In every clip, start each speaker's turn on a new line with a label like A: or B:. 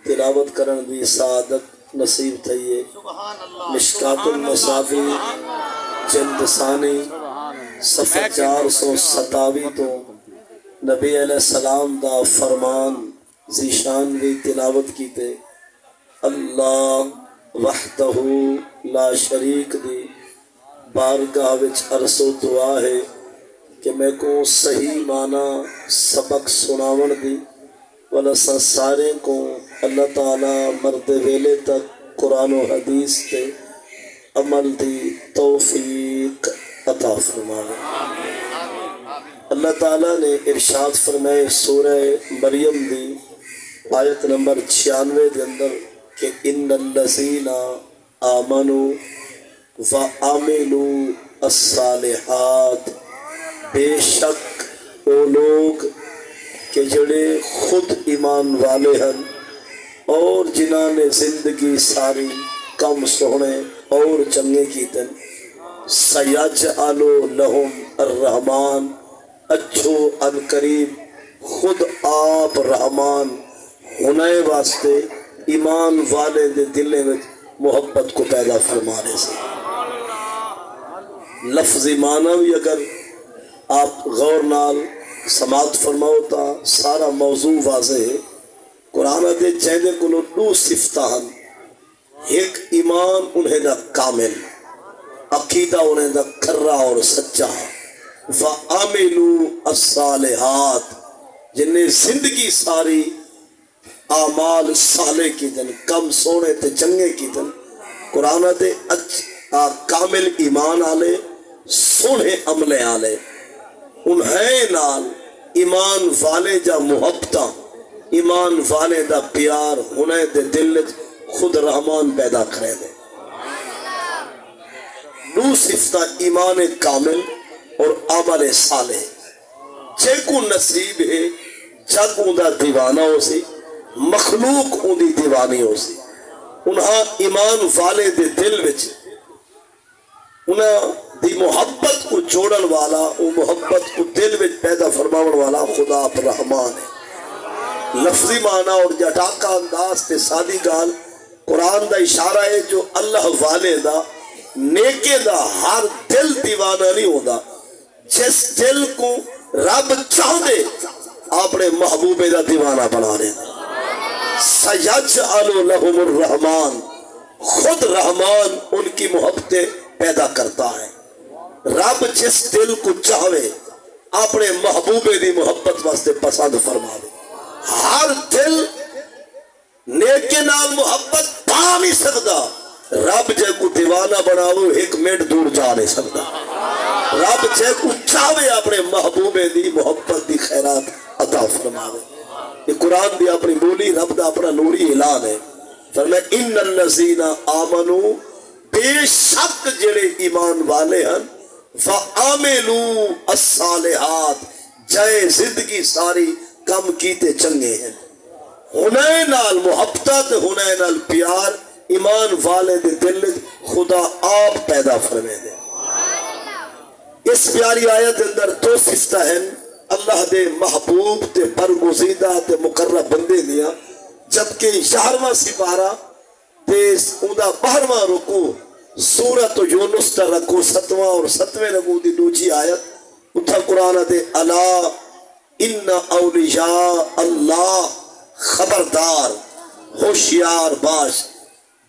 A: تلاوت کرن دی سعادت نصیب تھئیے مشکات المصافی جلد ثانی صفحہ 427 تو نبی علیہ السلام دا فرمان ذیشان دی تلاوت کیتے اللہ وحدہ لا شریک دی بارگاہ وچ عرض و دعا ہے کہ میں کو صحیح معنی سبق سناون دی ولسا سارے کو اللہ تعالیٰ مرد ویلے تک قرآن و حدیث تے عمل دی توفیق عطا فرمائے۔ اللہ تعالیٰ نے ارشاد فرمائے سورہ مریم دی آیت نمبر 96 دے اندر کہ ان الذین آمنوا وعملوا الصالحات، بے شک وہ لوگ کہ جڑے خود ایمان والے ہیں اور جنہاں نے زندگی ساری کم سونے اور چنگے کیتے سیجعل لہم الرحمن، اچھو ان قریب خود آپ رحمان ہونے واسطے ایمان والے دے دلے میں محبت کو پیدا فرمانے سے۔ لفظی معنی بھی اگر آپ غور نال سماعت فرماؤ تا سارا موضوع واضح ہے۔ قرآن دے جہدے کلو دو صفتان، ایک ایمان انہیں دا کامل، عقیدہ انہیں دا کھرا اور سچا، وَعَمِلُوا الصَّالِحَاتِ جنہیں زندگی ساری اعمال صالح کی دن کم سونے تے چنگے کی دن قرآن دے کامل ایمان آلے سونے عملے آلے انہیں نال ایمان والے جا محبتہ ایمان والے دا پیار انہیں دے دل خود رحمان پیدا کرے دے۔ نو صفتہ ایمان کامل اور عمل صالح جے کو نصیب ہے جگ اندہ دیوانہ ہو سی، مخلوق اندی دیوانی ہو سی۔ انہاں ایمان والے دے دل وچ انہاں دی محبت کو جوڑن والا، وہ محبت کو دل وچ پیدا فرماون والا خدا آپ رحمان ہے۔ لفظی معنی اور جٹاکا انداز تے سادی گال قرآن دا اشارہ ہے جو اللہ والے دا نیکے دا ہر دل دیوانہ نہیں ہوتا، جس دل کو رب چاہ دے اپنے محبوبے دا دیوانہ بنا دے۔ سیجعل لہم الرحمن، خود رحمان ان کی محبتیں پیدا کرتا ہے۔ رب جس دل کو چاہوے اپنے محبوبے دی محبت واسطے پسند فرما دے۔ ہر دل نیکے نال محبت پا نہیں سکتا، رب جے کو دیوانہ بناو ایک منٹ دور جا نہیں سکتا۔ رب جے کو چاہوے اپنے محبوبے دی محبت دی خیرات عطا فرما دے۔ یہ قرآن دی اپنی بولی رب دا اپنا نوری اعلان ہے۔ فرمائے ان الذین آمنوا، بے شک جڑے ایمان والے ہیں، وعملوا الصالحات جائے زندگی ساری کم کیتے چنگے ہیں۔ ہونے نال محبت ہونے نال پیار ایمان والے دے دل خدا آپ پیدا فرمے دے۔ اس پیاری آیت اندر دو صفتہ ہیں اللہ دے محبوب تے برگزیدہ تے مقرب بندے دیا، جبکہ 11واں سپارہ تے اندہ 12واں رکوع سورۃ یونس تا رکوع 7واں اور 7ویں رکوع دی دوجی آیت اتھا قرآن دے الا ان اولیاء اللہ، خبردار ہوشیار باش،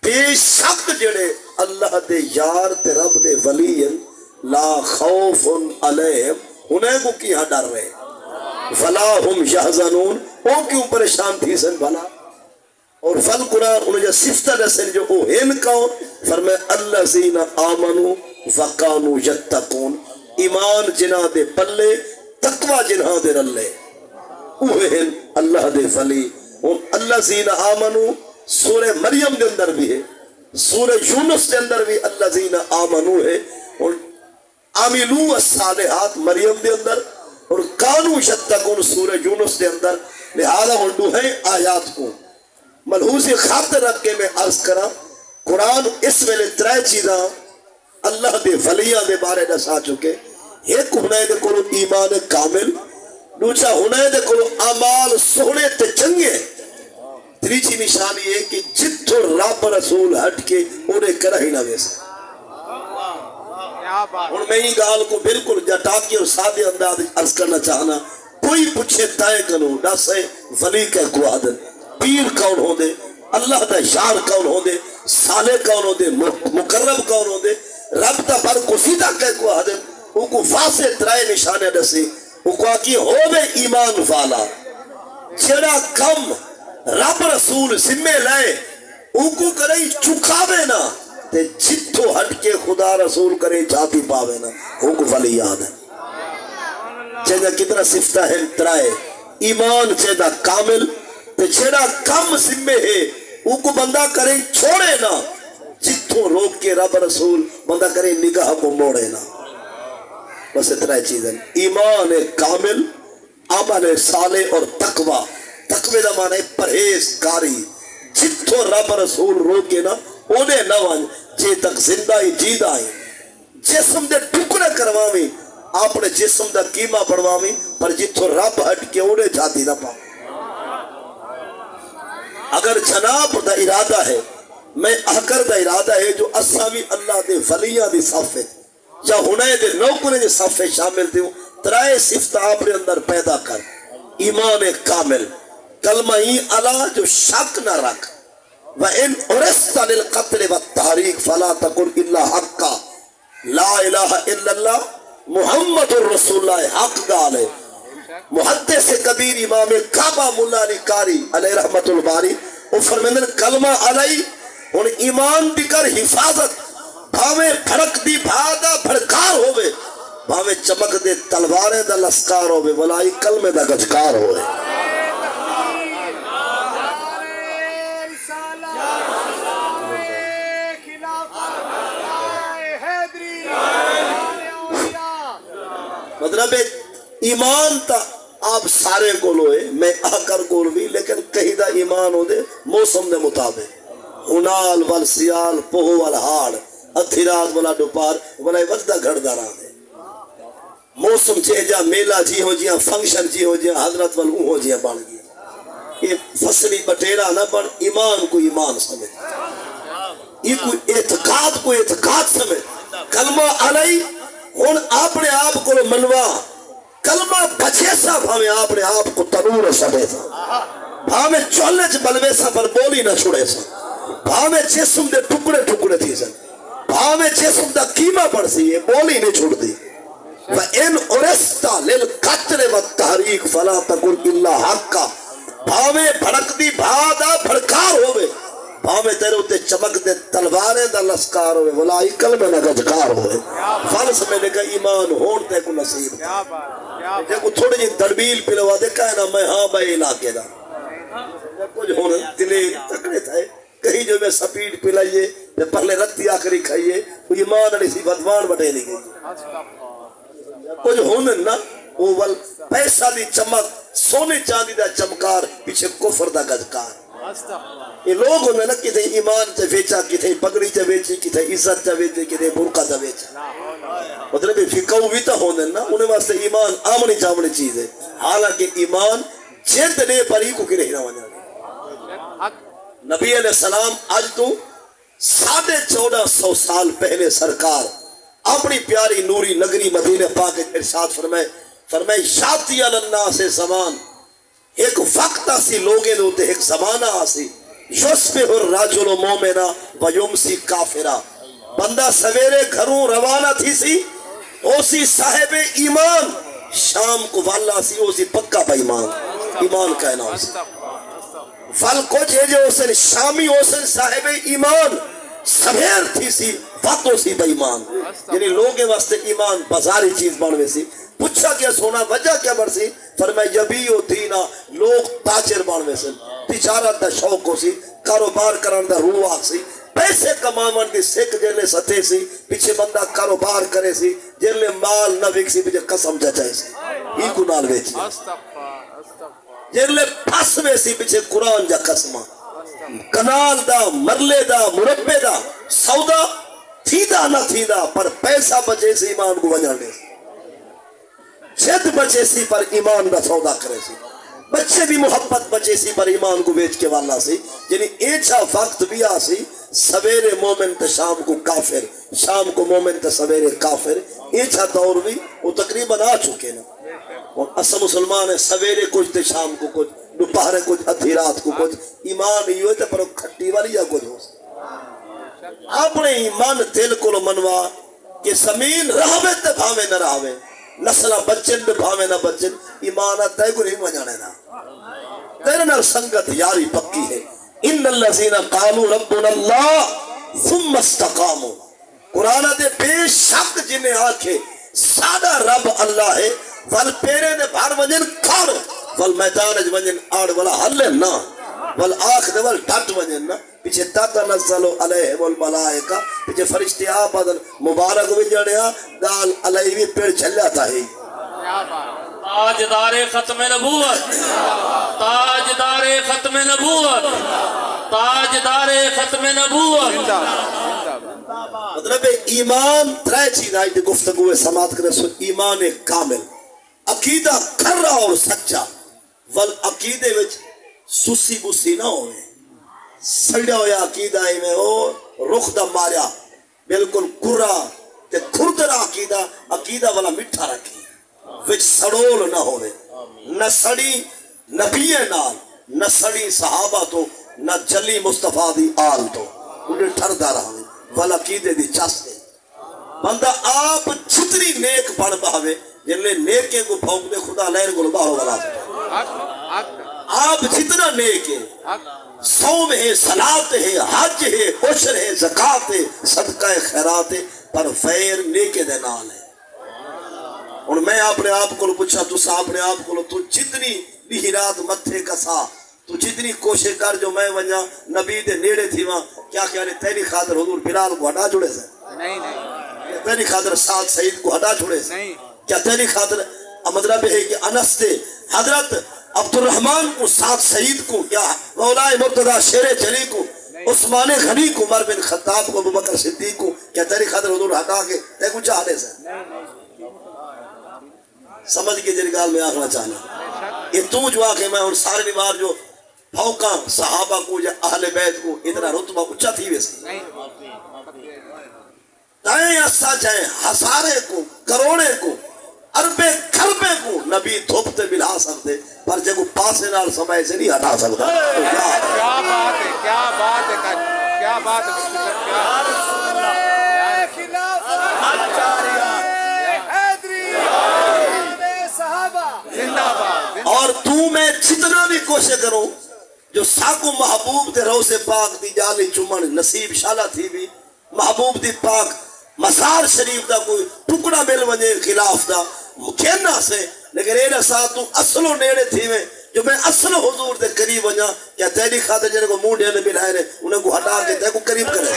A: بے شک جڑے اللہ دے یار تے رب دے ولی ہیں، لا خوف علیہم انہیں کو کیا ڈر رہے، ولا ہم یحزنون وہ کیوں پریشان تھی سن بھلا۔ اور فل قرآن انہیں جو صفتہ رسل جو او ہن کون فرمائے الذین آمنوا وکانوا یتقون، ایمان جنہ دے پلے تقوی جنہ دے رلے اوہ ہن اللہ دے ولی۔ اور الذین آمنوا سورہ مریم دے اندر بھی ہے، سورہ یونس دے اندر بھی الذین آمنوا ہے، اور عاملوا الصالحات مریم دے اندر، اور کانوا یتقون سورہ یونس دے اندر۔ لہذا وہ دوہیں آیات کو ملحوظی خاطر رکھ کے میں عرض کرا، قرآن اس ویلے ترے چیزاں اللہ دے ولیاں دے بارے دسا چکے۔ ایک ہونے دے کولو ایمان کامل، دوسرا ہونے دے کولو اعمال سونے تے چنگے، تیسری نشانی ہے کہ جتھوں رب رسول ہٹ کے اوڑے کرا ہی نہ ویسے. اور میں یہ گال کو بالکل جٹاکی اور سادے انداز عرض کرنا چاہنا. کوئی پوچھے تائے کنو ڈاسے ولی کے کو آدن پیر کون ہو دے, اللہ دا یار کون ہو دے, صالح کون ہو دے, مقرب کون ہو دے, رب دا بر کو سیدھا کے کو آدن او کو واضح ترائے نشانے دسی. او کو آکی ہو بے ایمان والا جڑا کم رب رسول ذمہ لائے او کو کرے چکاوے نا تے جتھو ہٹ کے خدا رسول کرے جاتی پاوے نا او کو ولی یاد ہے. جیدہ کتنا صفتہ ہے ترائے ایمان جیدہ کامل تے جیدہ کم ذمہ ہے او کو بندہ کرے چھوڑے نا جتھو روک کے رب رسول بندہ کرے نگاہ کو موڑے نا. بس اتنا چیزیں ایمان کامل, عمل صالح اور تقوی. تقوی دا معنی پرہیز کاری. جتھو رب رسول روکے نا اونے نہ وان جے تک زندہ ہی جیدہ ہی جسم دے ٹکڑے کرواویں اپنے جسم دا قیمہ بڑھواویں پر جتھو رب ہٹ کے اونے جاتی نہ پاؤں. اگر جناب دا ارادہ ہے میں احکر دا ارادہ ہے جو اساوی اللہ دے ولیاں دی صفے یا ہنے دے نوکرے دے صفے شامل دیوں ترائے صفت اپنے اندر پیدا کر. ایمان کامل, کلمہ ہی اللہ جو شک نہ رکھ. وَإِنْ أُرِسْتَ لِلْقَتْلِ وَالتَّحْرِيقِ فَلَا تَقُلْ إِلَّا حَقَّ لا الہ الا اللہ محمد الرسول اللہ حق گالے. محدث کبیر امام کعبہ ملا علی قاری علیہ رحمت الباری وہ فرمیندن کلمہ علی ان ایمان بکر حفاظت بھاوے بھڑک دی بھادا بھڑکار ہوئے بھاوے چمک دے تلواریں دا لسکار ہوئے ولائی کلمے دا گجکار ہوئے. مطلب ایمان تا آپ سارے کو لوئے میں آکر کو بھی لیکن کہیں دا ایمان ہو دے موسم دے مطابق ہنال والسیال پوہو والہاڑ ادھی رات والا ڈپار والا وقت دا گھڑ دارا دے موسم چاہے جا میلہ جی ہو جیاں فنکشن جی ہو جیاں حضرت والوں ہو جیاں بڑھ گیا. یہ فصلی بٹیرہ نہ بڑھ ایمان کو ایمان سمجھ, یہ کوئی اعتقاد سمجھ. کلمہ علی ہون اپنے آپ کو منوا کلمہ بچے سا بھاویں اپنے آپ کو تنور سبے سا بھاویں چولج بلوے سا پر بولی نہ چھوڑے سا بھاویں جسم دے ٹکڑے ٹکڑے تھی سا بھاویں جسم دا قیمہ پڑ سی یہ بولی نہیں چھوڑ دی. وَإِنْ أُرِسْتَ لِلْقَتْلِ وَالتَّحْرِيقِ فَلَا تَقُلْ إِلَّا حَقَّ بھاویں بھڑک دی بھادا بھڑکار ہوئے بھاویں تیرے ہوتے چمک دے تلواریں دا لسکار ہوئے ولائی کلمہ نہ گجکار ہوئے. فالس میں نے کہا ایمان ہون تے کو نصیب جے کو تھوڑی جی دڑبیل پلوا دے کہا نا میں ہاں بھائی علاقے دا کچھ ہونا دلے تکڑے تھے کہیں جو میں سپیڈ پلائیے میں پہلے رتی آکری کھائیے وہ ایمان علی سی بدوان بٹے نہیں گئی. کچھ ہونا نا اوول پیسہ دی چمک سونے چاندی دا چمکار پیچھے کفر دا گجکار. یہ لوگ ہونے نا کتے ایمان چا ویچا کتے پگڑی چا ویچی کتے عزت چا ویچی کتے برکہ چا ویچا مطلب فکاو بھی تا ہونے نا انہیں واسطے ایمان آمنی جامنی چیز ہے. حالانکہ ایمان جد نے پری کو کی رہی نہ وجہ نبی علیہ السلام آج تو 1450 سال پہلے سرکار اپنی پیاری نوری نگری مدینہ پاک ارشاد فرمائے شاتی الناس سے زمان ایک وقت آسی لوگے دوتے ایک زمانہ آسی یسبح الرجل مومنا ویمسی کافرہ بندہ سویرے گھروں روانہ تھی سی اوسی صاحب ایمان شام کو والا سی اوسی پکا با ایمان کہنا اسی ول کو جو اسن شامی اسن صاحب ایمان سبیر تھی سی واتو سی با ایمان یعنی لوگے واسطے ایمان بازاری چیز بانوے سی پوچھا کیا سونا وجہ کیا برسی فرمائے یبیو دینا لوگ تاجر بانوے سی تجارت دا شوق ہو سی کاروبار کرن دا روح آگ سی پیسے کماون دی سکھ جنلے ستے سی پیچھے بندہ کاروبار کرے سی جنلے مال نہ ویک سی پیچھے قسم جائے سی ہی کو نال ویچ جنلے پھسوے سی پیچھے قرآن جا قسمہ کنال دا مرلے دا مربے دا سودا تھیدا نہ تھیدا پر پیسہ بچے سی ایمان کو وجانے سی چھت بچے سی پر ایمان دا سودا کرے سی بچے بھی محبت بچے سی پر ایمان کو بیچ کے والا سی یعنی ایچا وقت بھی آسی سویرے مومن تے شام کو کافر شام کو مومن تے سویرے کافر ایچا دور بھی وہ تقریباً آ چکے نا اور اصل مسلمان ہے سویرے کچھ تے شام کو کچھ دوپہر کچھ ادھی رات کو کچھ ایمان ہی ہوئے تے پر کھٹی والی یا کچھ ہو اپنے ایمان دل کو منوا کہ زمین رہوے تے بھاوے نہ رہوے نسلہ بچن تے بھاوے نہ بچن ایمان تے کو نہیں مجانے نا تیرے نال سنگت یاری پکی ہے ان الذین قالوا ربنا اللہ ثم استقاموا قرآن دے بے شک جنہیں آکھے سادہ رب اللہ ہے ول پیرے نے بھار وجن کھاڑ ول میدان وجن آڑ والا حل نہ ول آخ دے ول ڈٹ وجن نہ پیچھے تتنزل علیہم الملائکہ پیچھے فرشتے آپ بدل مبارک وجنیا دال علیہ بھی پیڑ چل جاتا ہے
B: تاجدار ختم نبوت تاجدار ختم نبوت تاجدار ختم نبوت
A: مطلب ایمان ترے چیز آئی تھی گفتگو سماعت کرے سو ایمان کامل عقیدہ کھرا اور سچا ول عقیدے وچ سوسی بوسی نہ ہوئے سڑیا ہویا عقیدہ ہی میں ہو رخ دا ماریا بالکل کرا تے کھردرا عقیدہ والا مٹھا رکھی وچ سڑول نہ ہوئے نہ سڑی نبی نال نہ سڑی صحابہ تو نہ جلی مصطفیٰ دی آل تو انہیں ٹھردہ رہا ہوئے والا عقیدے دی چاستے بندہ آپ جتنی نیک بڑھ بہوے جنہیں نیکے کو بھونک دے خدا لہر کو باہو والا آپ جتنا نیک ہے صوم ہے صلاۃ ہے حج ہے عشر ہے زکات ہے صدقہ خیرات ہے پر فیر نیکے دے نال ہے اور میں اپنے آپ کو پوچھا تو اپنے آپ کو تو جتنی بھی رات متھے کسا تو جتنی کوشش کر جو میں ونجا نبی دے نیڑے تھی وہاں کیا خیال ہے تیری خاطر حضور بلال کو ہٹا چھوڑے سے نہیں تیری خاطر سعد سعید کو ہٹا چھوڑے سے کیا تیری خاطر مطلب ہے کہ انس سے حضرت عبد الرحمن کو سعد سعید کو یا مولا مرتضی شیر چلی کو عثمان غنی کو عمر بن خطاب کو ابوبکر صدیق کو کیا تیری خاطر حضور ہٹا کے تے کو چاہنے سے سمجھ کے جری گال میں آخنا چاہنا یہ تو جو آکے میں اور سارے نمار جو بھوکاں صحابہ کو یا اہل بیت کو اتنا رتبہ اچھا تھی ویسے تائیں اسا جائیں ہزارے کو کروڑے کو اربے کھربے کو نبی دھوپتے ملا سکتے پر جب پاسے نال سمائے سے نہیں ہٹا سکتا
C: کیا بات ہے کیا بات ہے کیا بات
A: ہے اور تو میں جتنا بھی کوشش کروں جو ساکو محبوب دے روز پاک دی جالی چمن نصیب شالہ تھی بھی محبوب دی پاک مزار شریف دا کوئی ٹکڑا مل ونجے خلاف دا کہنا سے لیکن اینا ساتھ تو اصلو نیڑے تھی میں جو میں اصل حضور دے قریب ونجا کیا تیری خاطر جنہیں کو موڈے نے بلائے رہے انہیں کو ہٹا کے تے کو قریب کرے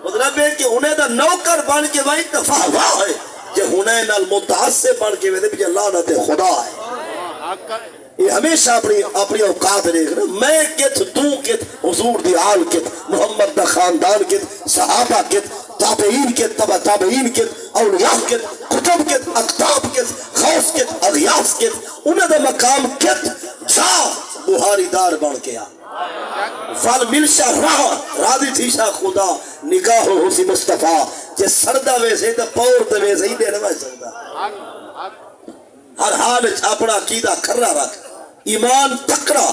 A: مطلب ہے کہ انہیں دا نوکر بان کے بھائی دفاع واہ ہے کہ انہیں نال متعصب بان کے بھائی بھی لعنت خدا ہے یہ ہمیشہ اپنی اوقات دیکھ رہے میں کت تو کت حضور دی آل کت محمد دا خاندان کت صحابہ کت تابعین کت تبع تابعین کت اولیاء کت کتب کت اقتاب کت خوف کت اغیاس کت انہیں دا مقام کت جا بہاری دار بڑھ کے آ فال ملشا راہ راضی تھی شاہ خدا نگاہ حسی مصطفیٰ جے سردہ ویسے تا پور تے ویسے ہی دے رہا سکتا ہر حال اپنا عقیدہ کھرا رکھ ایمان تکڑا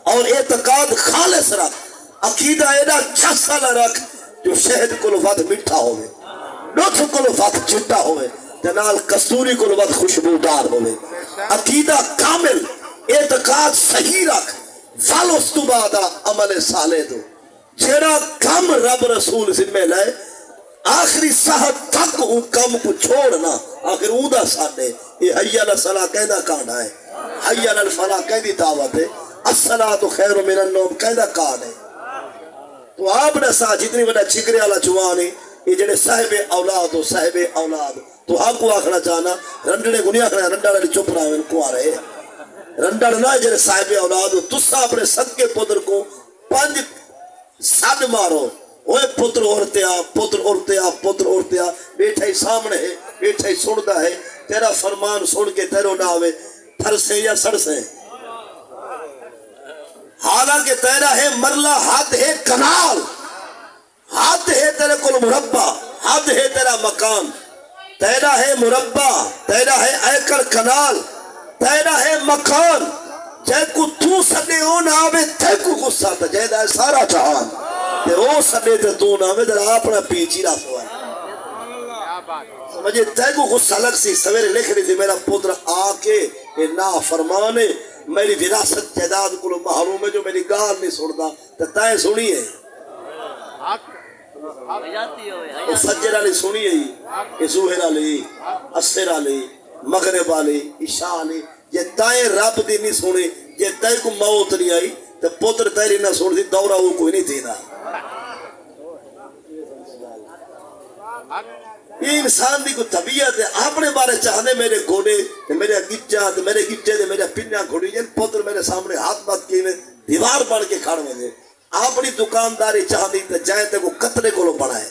A: اور اعتقاد خالص رکھ عقیدہ ایڈا چھسا نہ رکھ جو شہد کو لفظ مٹھا ہوئے لطف کو لفظ چٹا ہوئے جنال کستوری کو لفظ خوشبودار ہوئے عقیدہ کامل اعتقاد صحیح رکھ فل اس تو بعد عمل صالح دو جیڑا کم رب رسول ذمہ لائے آخری صحت تک او کم کو چھوڑنا آخر اودا سانے یہ حی علی الصلاۃ کہنا کانا ہے حی علی الفلاح کہنی دعوت ہے الصلاۃ خیر من النوم کہنا کان ہے تو آپ نے سا جتنی بڑا چگرے والا جوان ہے یہ جڑے صاحب اولاد ہو صاحب اولاد تو آپ کو آخنا چاہنا رنڈنے کو نہیں آخنا رنڈا نے چپ رہا ہے ان کو آ رہے رنڈا نہ جڑے صاحب اولاد ہو تسا اپنے صدقے پتر کو 5 سڈ مارو اوے پتر عورتیا پتر عورتیا پتر عورتیا بیٹھا ہی سامنے ہے بیٹھا ہی سندا ہے تیرا فرمان سن کے تیرو نہ آوے پھرسیں یا سڑسیں، حالانکہ تیرا ہے مرلہ، حد ہے کنال، حد ہے تیرے کل مربع، حد ہے تیرا مکان، تیرا ہے مربع، تیرا ہے ایکڑ کنال، تیرا ہے مکان، جے کو تو سڈے او نہ آوے تے کو غصہ تا جے دا سارا جہان تے او سڈے تے تو نہ آوے تے اپنا پیچی رہ سوائے
C: کیا بات ہے
A: سمجھے تے کو غصہ لگ سی سویرے لکھ رہی تھی میرا پتر آ کے اے نا فرمانے میری وراثت جائیداد کو محروم ہے جو میری گال نہیں سندا تے تائیں سنی ہے
C: حق
A: وہ فجر علی سنی ہے یہ ظہر علی عصر علی مغرب علی عشاء علی یہ تائیں رب دی نہیں سنی یہ تائیں کو موت نہیں آئی تو پتر تیری نہ سن دی دورہ وہ کوئی نہیں دینا یہ انسان دی کو طبیعت ہے اپنے بارے چاہنے میرے گھوڑے میرے گچہ میرے گچے میرے پنیا گھوڑی جن پتر میرے سامنے ہاتھ بات کی میں دیوار بڑھ کے کھڑ میں دے اپنی دکانداری چاہنی تو جائے تے کو قطرے کو لو بڑھائے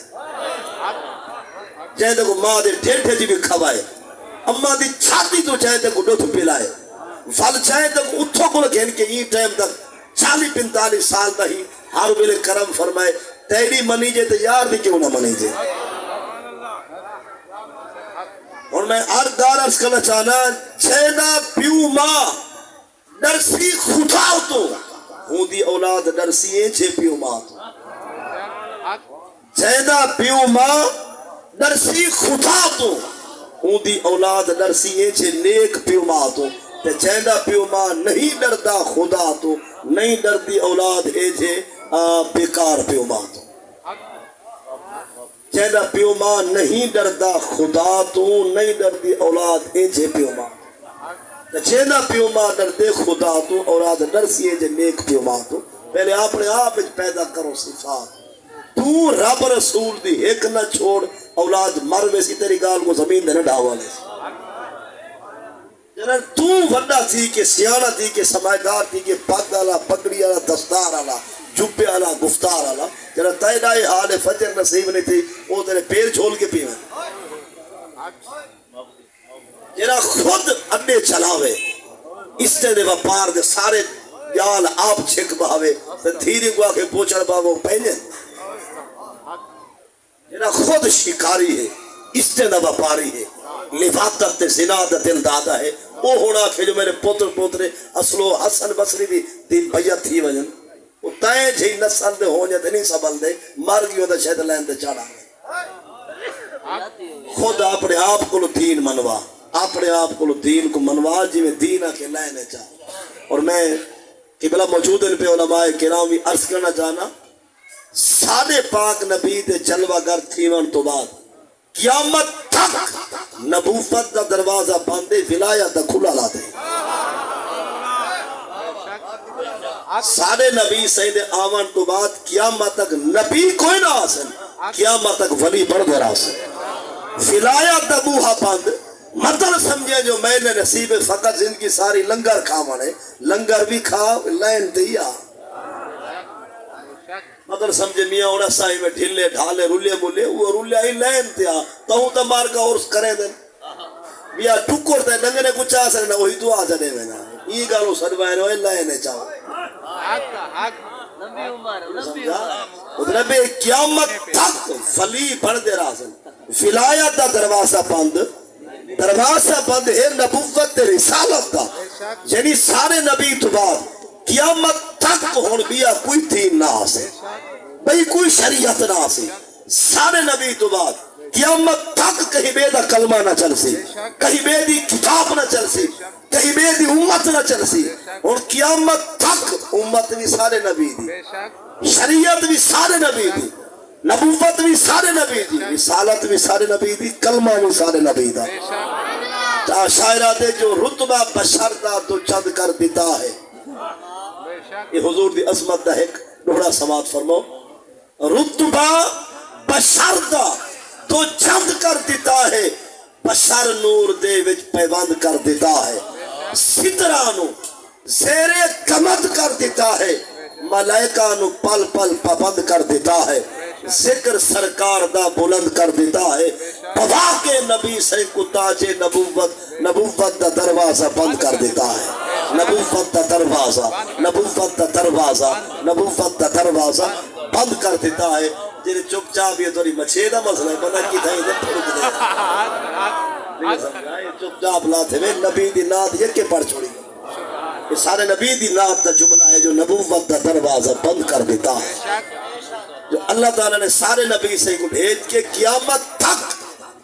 A: جائے تے کو ماں دے ٹھیٹھے جی بھی کھوائے اماں دی چھاتی تو چاہے تے کو ڈوتھ پلائے فل چاہے تے کو اتھو کو گھن کے یہ ٹائم تک 40-45 سال تہی ہر ویلے کرم فرمائے تیری منی جے تے یار دی کیوں نہ منی جے اور میں دار عرض کرنا چاہنا چھینا پیو ماں ڈرسی خدا تو ہوں دی اولاد ڈرسی ہیں چھے پیو ماں تو چھینا پیو ماں ڈرسی خدا تو ہوں دی اولاد ڈرسی ہیں چھے نیک پیو ماں تو تے چھینا پیو ماں نہیں ڈردا خدا تو نہیں ڈردی اولاد ہے چھے بیکار پیو ماں تو چھینا پیو ماں نہیں ڈردا خدا تو نہیں ڈردی اولاد ہے چھے پیو ماں چھینا پیو ماں ڈردے خدا تو اولاد ڈرسی ہے چھے نیک پیو ماں تو پہلے اپنے آپ پیدا کرو صفات تو رب رسول دی ایک نہ چھوڑ اولاد مر ویسی تیری گال کو زمین دے نہ ڈھاوا لے جنہاں تو وڈا تھی کہ سیانہ تھی کہ سمائیدار تھی کہ پگ آلا پگڑی آلا دستار آلا جبے آلا گفتار آلا جنہاں تیرے حال فجر نصیب نہیں تھی وہ تیرے پیر جھول کے پیوے جنہاں خود اڈے چلاوے اس تے دے وپار دے سارے جال آپ چھک بہاوے دھیری گوا کے پوچھڑ باوے پہنے جنہاں خود شکاری ہے اس تے دے وپاری ہے لفاقت تے زناد دل دادا ہے وہ ہونا کہ جو میرے پوتر پوترے اصلو حسن بصری بھی دین بیت تھی وجن وہ تائیں جھی نسل دے ہونے دے نہیں سبل دے مر گیوں دے شہد لین دے چڑھا خود اپنے آپ کو دین منوا اپنے آپ کو دین کو منوا جی میں دین آکے لینے چاہ اور میں قبلہ موجود ان پہ علماء کرامی عرض کرنا چاہنا سادے پاک نبی دے جلوہ گر تھیون تو بعد قیامت تک نبوت دا دروازہ باندے ولایت دا کھلا لا دے سارے نبی سید آمن تو بعد قیامت تک نبی کوئی نہ آسن قیامت تک ولی بڑھ دے راسن ولایت دا بوہا باند مطلب سمجھے جو میں نے نصیب فقط زندگی ساری لنگر کھاوانے لنگر بھی کھا لین دیا مگر سمجھے میاں اوڑا سائی میں ڈھلے ڈھالے رولے مولے وہ رولے ہی لین تیا تہوں تا مار کا عرص کرے دن میاں ٹکر تے ڈنگنے کچھ آ سکنا وہی دعا جنے میں نا یہ گالو سڑوائے روئے لینے چاہو ادھر قیامت تک ولی بڑھ دے راسن ولایت دا دروازہ بند ہے نبوت رسالت دا یعنی سارے نبی تو بعد قیامت تک ہون بیا کوئی دین نہ آسے بھئی کوئی شریعت نہ آسے سارے نبی تو بعد قیامت تک کہیں بے دا کلمہ نہ چل سی کہیں بے دی کتاب نہ چل سی کہیں بے دی امت نہ چل سی اور قیامت تک امت بھی سارے نبی دی شریعت بھی سارے نبی دی نبوت بھی سارے نبی دی رسالت بھی سارے نبی دی کلمہ بھی سارے نبی دا شاعرہ دے جو رتبہ بشر دا تو چند کر دیتا ہے یہ حضور دی عظمت دا ایک دوڑا سماعت فرمو رتبہ بشر دا تو چند کر دیتا ہے بشر نور دے وچ پیوند کر دیتا ہے سترانو زیر کمد کر دیتا ہے ملائکہ نو پل پل پابند کر دیتا ہے ذکر سرکار دا بلند کر دیتا ہے پوا کے نبی سے کو تاج نبوت دا دروازہ بند کر دیتا ہے نبوت دا دروازہ بند کر دیتا ہے جنہیں چپ چاپ یہ تھوڑی مچھے دا مسئلہ ہے پتہ کی تھا ادھر پھڑک دے چپ چاپ لاتے ہوئے نبی دی نات یہ کے پڑھ چھوڑی یہ سارے نبی دی نات دا جملہ ہے جو نبوت دا دروازہ بند کر دیتا ہے جو اللہ تعالیٰ نے سارے نبی سے کو بھیج کے قیامت تک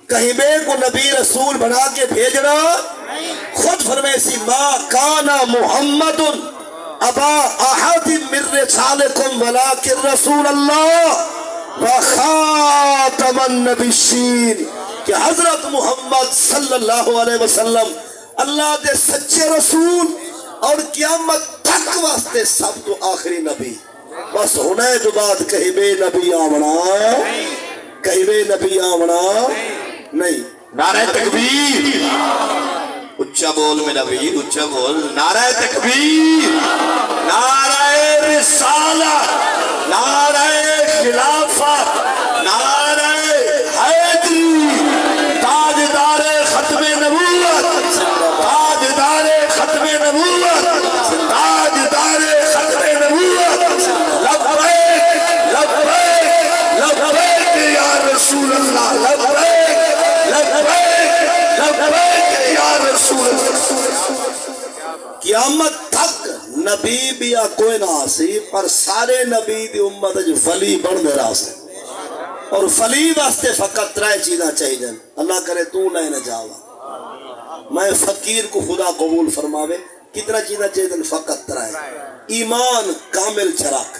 A: کہیں بے کو نبی رسول بنا کے بھیجنا خود فرمیسی ما کانا محمد ابا احد من رسالکم ولیکن رسول اللہ وخاتم النبیین کہ حضرت محمد صلی اللہ علیہ وسلم اللہ دے سچے رسول اور قیامت تک واسطے سب تو آخری نبی بس ہونے جو بات کہیں بے نبی آمنا نہیں
D: نعرہ تکبیر اچھا بول میرا ویر اچھا بول نعرہ تکبیر نعرہ رسالت نعرہ خلافت نعرہ حیدری تاجدار ختم نبوت تاجدار ختم نبوت تاجدار ختم نبوت لبیک لبیک لبیک یا رسول اللہ لبیک لبیک لبیک یا رسول اللہ
A: قیامت تک نبی بھی کوئی نہ آسی پر سارے نبی دی امت جو فلی بڑھ دے رہا سے اور فلی واسطے فقط ترائے چیزیں چاہیے اللہ کرے تو نہ جاوا میں فقیر کو خدا قبول فرماوے کتنا چیزیں چاہیے فقط ترائے ایمان کامل چراک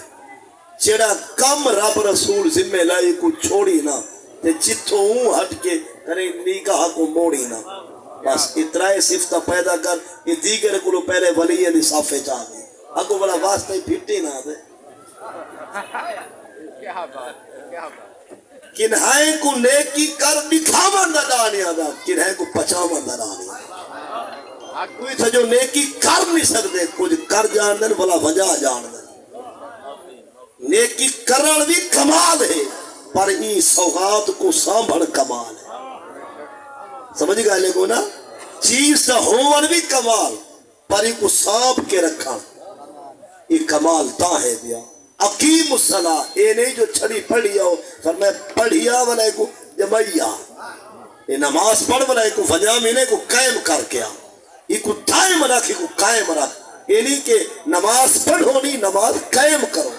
A: جڑا کم رب رسول ذمہ لائی کو چھوڑی نہ تے جتھوں ہٹ کے کرے نگاہ کو موڑی نہ بس اترائے صفتہ پیدا کر یہ دیگر کو پہلے ولی علی صافے چاہ گئی اگو بڑا واسطہ ہی پھٹی نہ دے کنہائیں کو نیکی کر دکھاون دا دانی آدھا کنہائیں کو پچاون دا دانی آدھا کوئی تھا جو نیکی کر نہیں سکتے کچھ کر جان دن بلا وجہ جان دن نیکی کرن بھی کمال ہے پر این سوغات کو سانبھڑ کمال ہے سمجھ گئے لے کو نا چیز دا ہون بھی کمال پر این کو سانب کے رکھا یہ کمال تا ہے دیا اقیم الصلاح اے نہیں جو چھڑی پڑھیا ہو فرمائے پڑھیا والے کو جمعیہ یہ نماز پڑھ والے کو فجامینے کو قائم کر کیا یہ کو دائم رکھ کو قائم رکھ یہ نہیں کہ نماز پڑھو نہیں نماز قائم کرو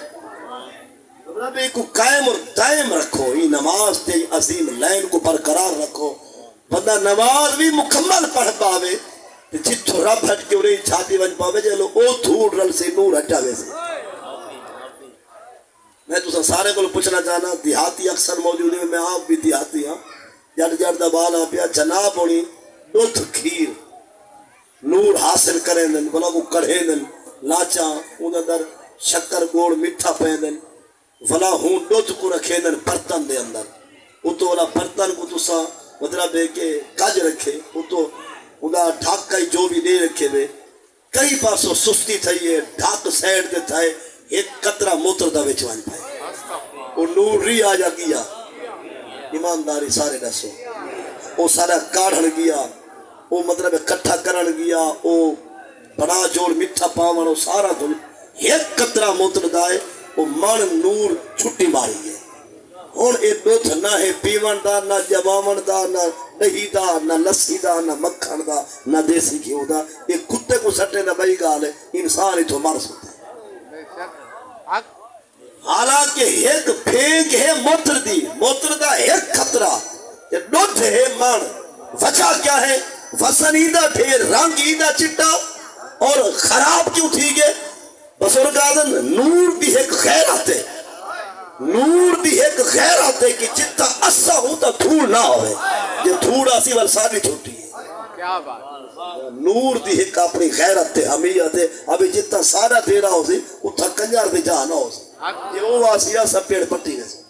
A: رب کو قائم اور دائم رکھو یہ نماز تے عظیم لائن کو برقرار رکھو بندہ نماز بھی مکمل پڑھ پاوے جتھو رب ہٹ کے انہیں چھاتی بن پاوے جلو او دھوڑ رل سے نور ہٹا وے سے میں تو سارے کو پوچھنا چاہنا دیہاتی اکثر موجود ہے میں آپ بھی دیہاتی ہاں جڑ جڑ دبال ہاں پیا جناب ہونی دودھ کھیر نور حاصل کریں دن بلا کو کڑھے دن لاچا اون اندر شکر گوڑ میٹھا پہ دن بلا ہوں دودھ کو رکھے دن برتن دے اندر وہ تو والا برتن کو تو سا مطلب ہے کہ کج رکھے وہ تو انہا ڈھاک کا جو بھی دے رکھے دے کئی پاسوں سستی تھائیے ڈھاک سیڈ دے تھائے ایک قطرہ موتر دا وچوان پائے وہ نور ری آجا گیا ایمانداری سارے دسو وہ سارا کاڑھن گیا وہ مطلب کٹھا کرن گیا وہ بڑا جوڑ مٹھا پاون وہ سارا دل ایک قطرہ موتر دائے وہ من نور چھٹی ماری ہے اور ایک دوتھ نہ ہے پیون دا نہ جماون دا نہ دہی دا نہ لسی دا نہ مکھن دا نہ دیسی گھیو دا ایک کتے کو سٹے نہ بھائی گال ہے انسان ہی تو مر سکتا ہے حالانکہ ایک پھینک ہے موتر دا ایک خطرہ یہ دوتھ ہے مان وجہ کیا ہے وزن ایدہ ڈھیر رنگ ایدہ چٹا اور خراب کیوں تھی گے بزرگ آدم نور دی ایک خیر آتے نور دی ایک خیر آتے کہ جتا اسا ہوتا دھوڑ نہ ہوئے یہ دھوڑ آسی والسانی چھوٹی ہے نور دی ایک اپنی غیرت تے حمیت ہے ابھی جتا سارا دیرا ہو سی اتھا کنجار دی جانا ہو سی یہ وہ واسیہ سب پیڑ پٹی گئے سی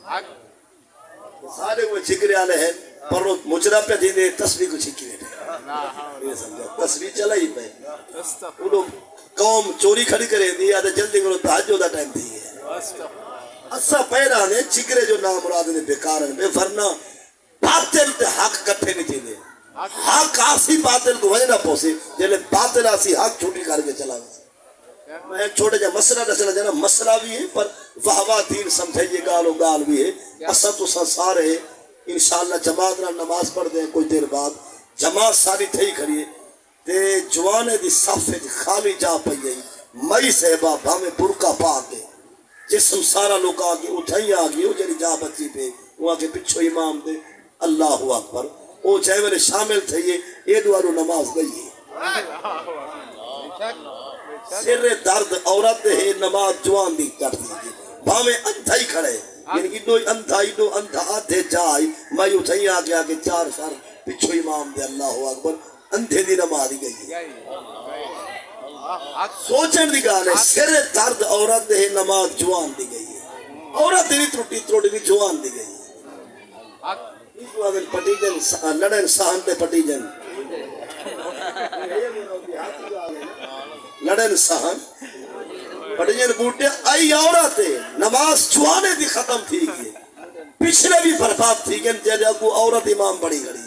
A: سارے وہ چھکرے آلے ہیں پر وہ مجرہ پہ دینے تصویر کو چھکی رہے تصویر چلا ہی پہ انہوں قوم چوری کھڑی کرے دی آدھے جلدی کرو تحجو دا ٹائم دی ہے اسا پیرا نے چکرے جو نام مراد نے بیکارن بے ورنہ باطل تے حق کٹھے نہیں تھی دے حق آسی باطل کو وجہ نہ پوسی جلے باطل آسی حق چھوٹی کر کے چلا گیا میں ایک چھوٹے جا مسئلہ دسنا جانا مسئلہ بھی ہے پر وہوا دین سمجھائیے گالو گال بھی ہے اسا تو سارے انشاءاللہ جماعت نہ نماز پڑھ دیں کوئی دیر بعد جماعت ساری تھی کھڑی ہے تے جوانے دی صفے دی خالی جا پئی گئی مئی صحبہ بھامے برکا پا کے جسم سارا لوگ آگے اٹھائی آگے وہ جنی جا بچی پہ وہ آگے پچھو امام دے اللہ اکبر وہ چاہے والے شامل تھے یہ دوارو نماز گئی ہے سر درد عورت ہے نماز جوان دی کر دی بھامے اندھا ہی کھڑے یعنی کہ دو اندھا آدھے جائی میں اٹھائی آگے آگے چار سر پچھو امام دے اللہ اکبر اندھے دی نماز گئی ہے سوچن دی گال ہے سر درد عورت دے نماز جوان دی گئی ہے عورت دی تروٹی بھی جوان دی گئی ہے اگر پٹی جن لڑن سہن تے پٹی جن لڑن سہن پٹی جن بوٹے آئی عورت نماز جوانے دی ختم تھی گئی پچھلے بھی برباد تھی گئے جیلے اگو عورت امام بڑی گڑی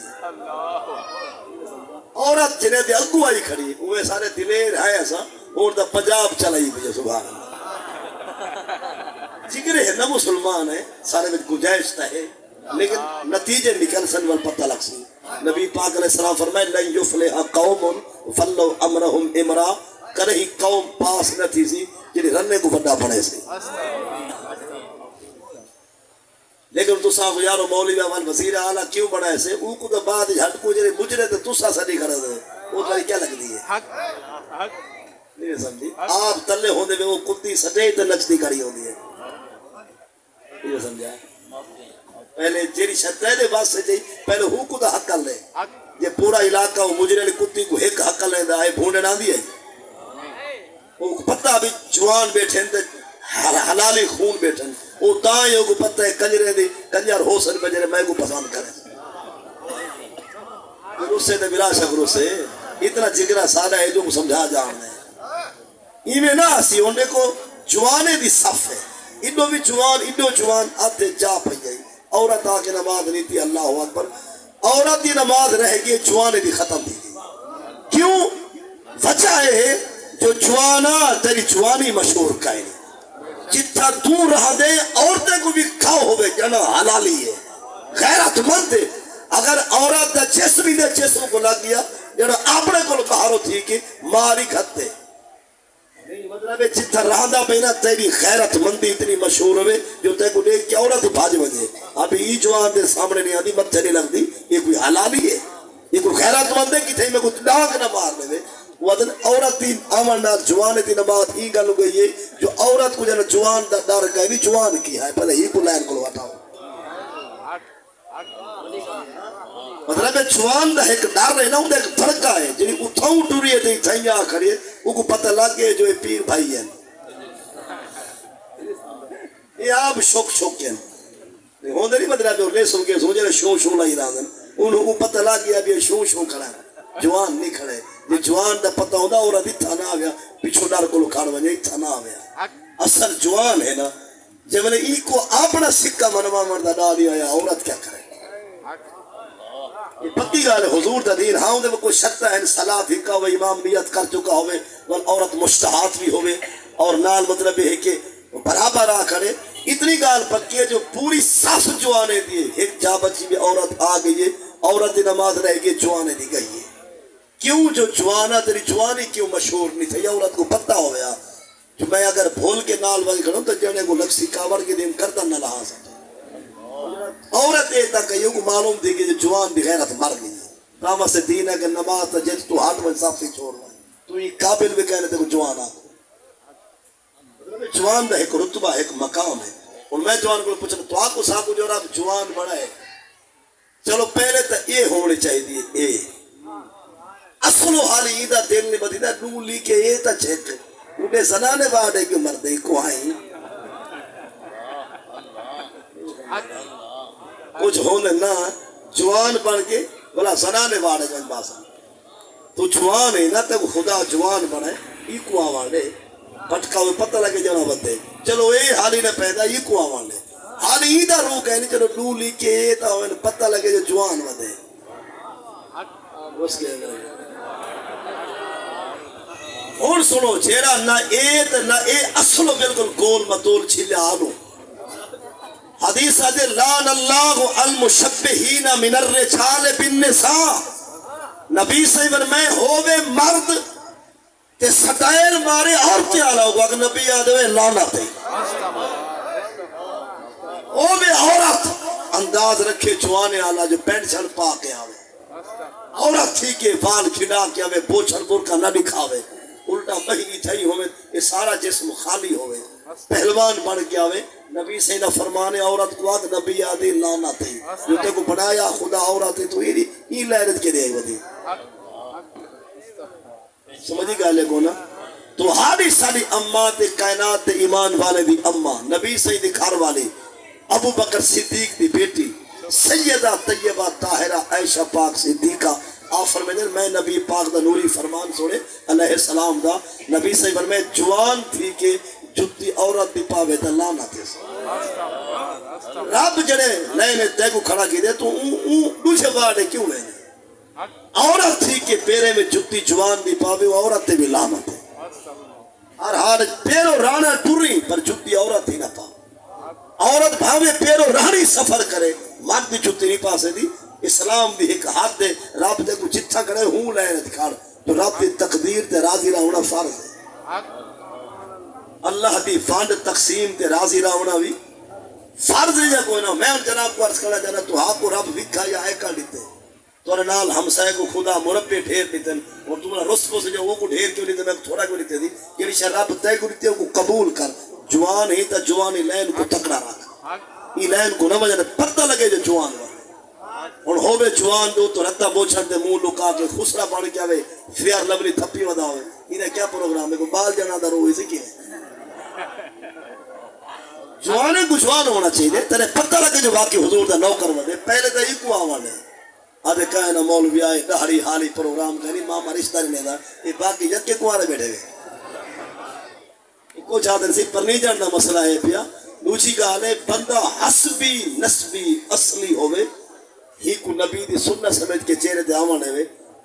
A: عورت جنہیں دے اگو آئی کھڑی وہ سارے دلیر ہے ایسا اور دا پنجاب چلائی بھی سبحان اللہ جگرے ہے نہ مسلمان ہے سارے میں گنجائش ہے لیکن نتیجے نکل سن وال پتہ لگ سی نبی پاک علیہ السلام فرمائے لن یفلح قوم فلو امرهم امرا کرہی قوم پاس نہ تھی سی جنہیں رننے کو بڑا پڑے سی لیکن تو صاحب یارو مولوی اول وزیر اعلیٰ کیوں بڑا ایسے او کو تو بعد ہٹ کو جنہیں مجرے تو تسا سا نہیں کھڑا دے وہ تاری کیا لگ دی ہے نہیں سمجھی آپ تلے ہونے میں وہ کتی سٹے تو نچتی کھڑی ہوندی ہے یہ سمجھا پہلے جیری شتہ دے بات سے جائی پہلے ہو کو دا حق کر لے یہ پورا علاقہ وہ مجرے لی کتی کو ایک حق کر لے دا ہے بھونڈے نہ دی ہے وہ پتہ بھی جوان بیٹھیں تے حلالی خون بیٹھیں وہ دائیں کو پتہ ہے کنجرے دی کنجر ہو سن بجرے میں کو پسند کرے رسے دے بلا شک رسے اتنا جگرہ سادہ ہے جو کو سمجھا جان ہے ایمیں نہ آسی انہیں کو جوانے دی صف ہے انہوں بھی جوان آتے جا پہ جائی عورت آکے نماز نہیں تھی اللہ اکبر عورت دی نماز رہ گئی جوانے دی ختم دی گئی کیوں وجہ ہے جو جوانا تیری جوانی مشہور کائیں جتنا دور رہا دے عورتیں کو بھی کھاؤ ہوئے جانا حلالی ہے غیرت مند ہے اگر عورت دا جسمی دے جسم کو لگ گیا جانا اپنے کو بہارو تھی کہ ماری کھتے مطلب جتنا رہا دا پہنا تیری غیرت مندی اتنی مشہور ہوئے جو تے کو دیکھ کے عورت بھاج بجے ابھی یہ جوان دے سامنے نہیں آدھی مت نہیں لگ دی یہ کوئی حلالی ہے یہ کوئی غیرت مند ہے کہ تھی میں کچھ ڈاک نہ مارنے دے وطن عورت تین آمن نال جوان تین بات ہی گلو گئی ہے جو عورت کو جانا جوان دا ڈر گئی بھی جوان کی ہے پہلے ہی کو لائن کو لواتا ہوں مطلب ہے جوان دا ایک ڈر ہے نا وہ ایک فرقہ ہے جنہی اتھاؤں ٹوری ہے تھی تھائیاں کھڑی ہے وہ کو پتہ لگ گئے جو پیر بھائی ہیں یہ آپ شوک ہیں ہوندے نہیں مطلب جو لے سن کے سوچے شو لائی رہا ہیں انہوں کو پتہ لگ گیا بھی شو کھڑا ہے جوان نہیں کھڑے یہ جوان دا پتہ ہوندہ عورت اتھا نہ آگیا پیچھو ڈار کو لکھاڑ بنیا اتھا نہ آگیا اصل جوان ہے نا جب میں نے ای کو اپنا سکہ منوا مردہ ڈالی آیا عورت کیا کرے یہ پتی گالے حضور دا دین ہاں دے وہ کوئی شکتا ہے صلاة ہی کا وہ امام نیت کر چکا ہوئے وال عورت مشتہات بھی ہوئے اور نال مطلب ہے کہ برابر آ کھڑے اتنی گال پکی ہے جو پوری ساس جوانے دیئے ایک جا بچی بھی عورت آ گئی ہے عورت دی نماز رہ گئی جوانے دی گئی ہے کیوں جو جوانا تیری جوانی کیوں مشہور نہیں تھی عورت کو پتہ ہو گیا جو میں اگر بھول کے نال وجہ کھڑوں تو جانے کو لگ سی کاور کے دن کرتا نہ لہا سکتا عورت ایتا کہیوں کو معلوم تھی کہ جو جوان بھی غیرت مر گئی رامہ سے دین ہے کہ نماز تا جیت تو ہاتھ میں صاف سے چھوڑ رہا ہے تو یہ قابل بھی کہنے تھے کہ جوان آتا جوان دا ایک رتبہ ایک مقام ہے اور میں جوان کو پوچھنا تو آپ کو صاحب کو جو رہا جوان بڑا ہے چلو پہلے تا اے ہونے چاہیے دیئے اے اصلو حالی ایدہ دل نے بدیدہ نولی کے اے تا چھیک انہیں زنانے باڑے کے مردے کو آئیں کچھ ہونے نا جوان بن کے بلا زنانے باڑے جن باسا تو جوان ہے نا تو خدا جوان بنے ای کو آوانے پٹکا ہوئے پتہ لگے جانا بندے چلو اے حالی نے پیدا یہ کو آوان لے حالی ہی دا روح کہنی چلو ڈولی کے تا ہوئے پتہ لگے جو جوان بندے اس کے اور سنو چیرا نہ اے اصلو بالکل گول مطول چھلے آلو حدیث آجے لان اللہ المشبہین من الرجال بالنساء نبی صحیح فرمائے ہووے مرد تے سٹائر مارے عورتیں آلہ ہوگا کہ نبی آدھے لعنت ہے ہووے عورت انداز رکھے جوانے آلہ جو پینٹ چھڑ پا کے آوے عورت تھی کہ بال کھڑا کے آوے بوچھر برکا نہ دکھاوے الٹا مہنگی تھئی ہوئے یہ سارا جسم خالی ہوئے پہلوان بڑھ کے آوے نبی سے نہ فرمانے عورت کو آدھ نبی آدھی لعنت ہے جو تے کو بنایا خدا عورت ہے تو یہ لعنت کے دے ودی سمجھی گالے کو نا تو ہاری سالی اماں تے کائنات تے ایمان والے دی اماں نبی سید گھر والے ابو بکر صدیق دی بیٹی سیدہ طیبہ طاہرہ عائشہ پاک صدیقہ آفر میں نبی پاک دا نوری فرمان سوڑے علیہ السلام دا نبی صحیح فرمائے جوان تھی کہ جتی عورت دی پاوے دا لعنت ہے رب جڑے لینے تے کو کھڑا کی دے تو دوسرے وارڈے کیوں لینے عورت تھی کہ پیرے میں جتی جوان دی پاوے وہ عورت تے بھی لعنت ہے ہر ہار پیرو رانا ٹوری پر جتی عورت ہی نہ پاوے عورت بھاوے پیرو رانی سفر کرے مرد دی جتی نہیں پاسے دی اسلام دی ایک ہاتھ دے رب دے کو جتھا کرے ہوں لینے دکھاڑ تو رب دی تقدیر تے راضی رہ ہونا فرض ہے اللہ دی فانڈ تقسیم تے راضی رہ ہونا بھی فرض ہے یا کوئی نہ میں جناب کو عرض کرنا چاہنا تو ہاں کو رب وکھا یا ایکا لیتے تو نال ہمسائے کو خدا مربے ڈھیر لیتے اور تمہارا رسپو سے جو وہ کو ڈھیر کیوں لیتے میں تھوڑا کیوں لیتے دی کہ رشاہ رب تے کو لیتے کو قبول کر جوان ہی تا جوانی لین کو تکڑا رکھ یہ لین کو نہ وجہ پتہ لگے جو جوان ہوا اور ہووے جوان دو تو رتا بوچھن دے منہ لکا کے خسرا پڑھ کے آوے فیار لبلی تھپی ودا ہوئے انہیں کیا پروگرام ہے کو بال جانا دا روحی سے کیا ہے جوانے کو جوان ہونا چاہیے تیرے پتہ لگے جو واقعی حضور دا نوکر ودے پہلے تا یہ کو آوان ہے آدھے کہے نا مولوی آئے دہڑی حالی پروگرام کرنی ماما رشتہ نہیں دا یہ باقی جد کے کوارے بیٹھے گئے کو چاہتے سی پر نہیں جاننا مسئلہ ہے پیا دوسری کہا ہے بندہ حسبی نسبی اصلی ہوئے ہی کو نبی دی سنت سمجھ کے چہرے دے آوانے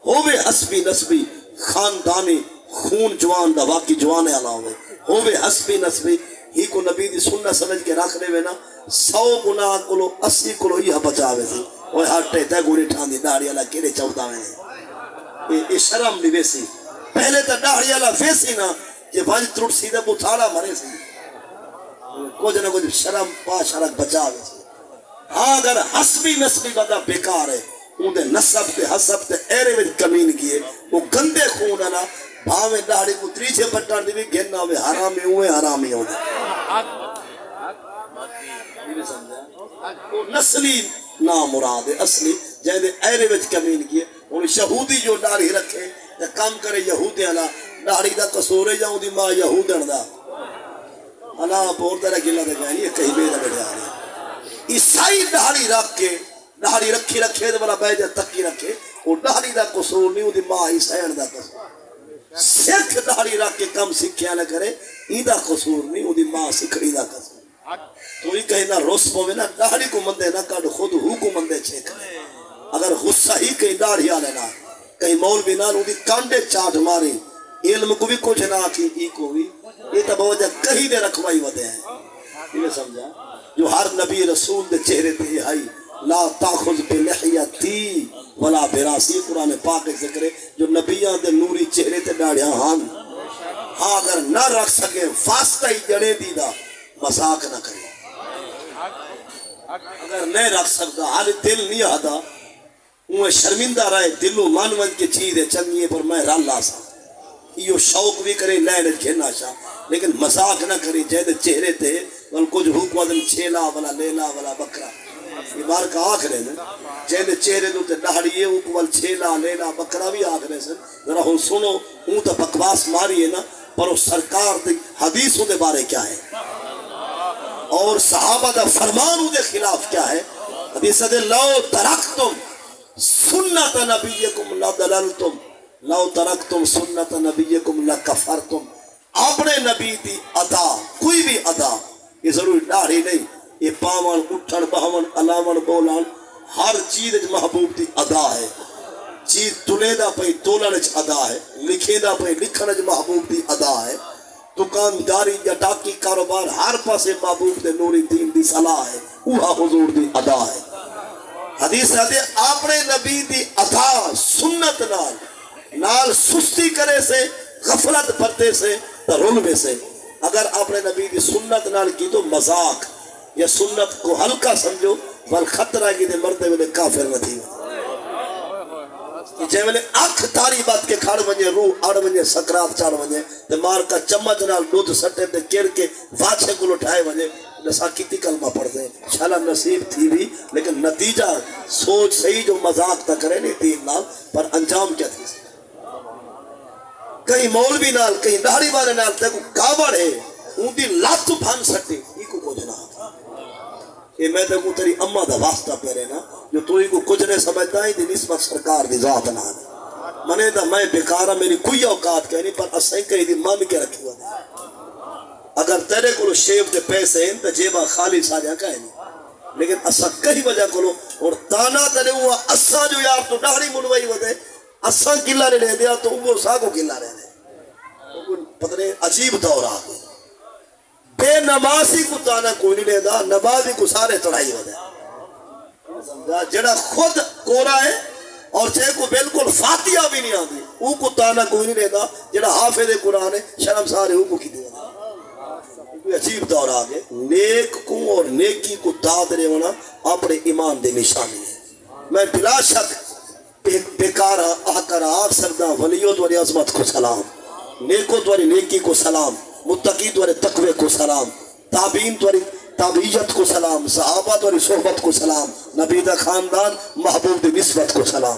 A: ہوئے حسبی نسبی خاندانی خون جوان دا واقعی جوانے آلا ہوئے حسبی نسبی ہی کو نبی دی سنت سمجھ کے رکھ لے نا 100 گناہ کلو 80 کلو یہ بچاوے سی وہ ہٹے تے گوڑی ٹھان دی داڑی اللہ کیرے چوتا میں یہ شرم دی ویسی پہلے تا داڑی اللہ ویسی نا یہ بھائی ترٹ سیدھا بوتھاڑا مرے سی کچھ نہ کچھ شرم پا شرک بچاوے سی ہاں اگر حسبی نسبی بندہ بیکار ہے اندھے نصب تے حسب تے ایرے میں کمین کیے وہ گندے خون ہے نا بھاوے داڑی کو تریچے پٹان دی بھی گھننا ہوئے حرامی ہوئے حرامی ہوئے وہ نسلی نام مراد ہے اصلی جہاں ایرے میں کمین کیے انہیں شہودی جو داڑی رکھے یا کام کرے یہودی اللہ داڑی دا قصور ہے جاؤں دی ماں یہودن دا اللہ بور دارا گلہ دے گئے یہ کہیں بے دا بڑھے آ رہے ہیں عیسائی دہاڑی رکھ کے دہاڑی رکھی رکھے تو بلا بیجہ تکی رکھے اور دہاڑی دا قصور نہیں ہوتی ماں عیسائیان دا قصور سکھ دہاڑی رکھ کے کم سکھیا نہ کرے ای دا قصور نہیں ہوتی ماں سکھڑی دا قصور تو یہ کہیں نہ روس پوے نہ دہاڑی کو مندے نہ کڑ خود ہو کو مندے چھے کرے اگر غصہ ہی کہیں داڑھی آلے نہ کہیں مولوی نہ ہوتی کانڈے چاٹ ماری علم کو بھی کچھ نہ کی ای کو بھی یہ تب وجہ کہیں دے رکھوائی ودے ہیں یہ سمجھا جو ہر نبی رسول دے چہرے تے آئی لا تاخذ بلحیتی ولا براسی قرآن پاک ذکر ہے جو نبیان دے نوری چہرے تے ڈاڑیاں ہاں اگر نہ رکھ سکے واسطہ ہی جڑے دیدہ مذاق نہ کرے اگر نہیں رکھ سکتا حال دل نہیں آدھا انہیں شرمندہ رہے دلو مانوان کے چیز ہے چنگیے پر میں راللہ سا یہ شوق بھی کرے لائن گھننا شاہ لیکن مذاق نہ کرے جہد چہرے تھے ول کچھ حکم وزن چھیلا ولا لیلا ولا بکرا یہ بار کا آخرے نا جہد چہرے دو تے دہڑیے حکم ول چھیلا لیلا بکرا بھی آخرے سن ذرا ہوں سنو ہوں تو بکواس ماری ہے نا پر اس سرکار دے حدیثوں دے بارے کیا ہے اور صحابہ دا فرمان دے خلاف کیا ہے حدیث دے لو ترکتم سنت نبیکم لضللتم لو ترکتم سنت نبیکم لکفرتم اپنے نبی دی ادا کوئی بھی ادا یہ ضروری داڑھی نہیں یہ پاون اٹھن بہون الاون بولن ہر چیز محبوب دی ادا ہے چیز تلے دا پئی تولن چ ادا ہے لکھے دا پئی لکھن چ محبوب دی ادا ہے دکانداری یا ڈاکی کاروبار ہر پاسے محبوب دے نوری دین دی صلاح ہے اوہا حضور دی ادا ہے حدیث ہے اپنے نبی دی ادا سنت نال سستی کرے سے غفلت برتے سے رلوے سے اگر اپنے نبی دی سنت نال کی تو مذاق یا سنت کو ہلکا سمجھو بل خطرہ کی دے مردے میں کافر نہ تھی جے ویلے اکھ تاری بات کے کھڑ ونجے روح اڑ ونجے سکرات چڑھ ونجے تے مار کا چمچ نال دودھ سٹے تے کیر کے واچھے کو اٹھائے ونجے نسا کتی کلمہ پڑھ دے شالا نصیب تھی بھی لیکن نتیجہ سوچ صحیح جو مذاق تا کرے نہیں دین نال پر انجام کیا تھی کہیں مولوی نال کہیں داڑھی والے نال تے کو کاوڑ ہے اون دی لات بھن سٹے ای کو کچھ نہ یہ میں تے کو تیری اماں دا واسطہ پیرے نا جو تو ہی کو کچھ نہیں سمجھتا ہی دی نسبت سرکار دی ذات نہ منے دا میں بیکارہ میری کوئی اوقات کہنی پر اسیں کہیں دی مان کے رکھی ہوا اگر تیرے کو شیف دے پیسے ہیں تو جیبا خالی ساجا کہنی لیکن اسا کہیں وجہ کو اور تانا تیرے ہوا اسا جو یار تو ڈاڑی منوائی ودے اسا کلا لے دیا تو وہ سا کو کلا لے دے پتہ نہیں عجیب دور آ گئے بے نمازی کو تانا کوئی نہیں لیدا نمازی کو سارے چڑھائی ہو دے جڑا خود کورا ہے اور چھے کو بالکل فاتحہ بھی نہیں آدھی او کو تانا کوئی نہیں لیدا جڑا حافظ قرآن ہے شرم سارے او کو کی دے کوئی عجیب دور آگے نیک کو اور نیکی کو داد رہے ہونا اپنے ایمان دے نشانی ہے میں بلا شک بیکارہ آکرہ آگ سردہ ولیوں دوری عظمت کو سلام نیکوں دوری نیکی کو سلام متقی دوری تقوی کو سلام تابعین دوری تابعیت کو سلام صحابہ دوری صحبت کو سلام نبی دا خاندان محبوب دی نسبت کو سلام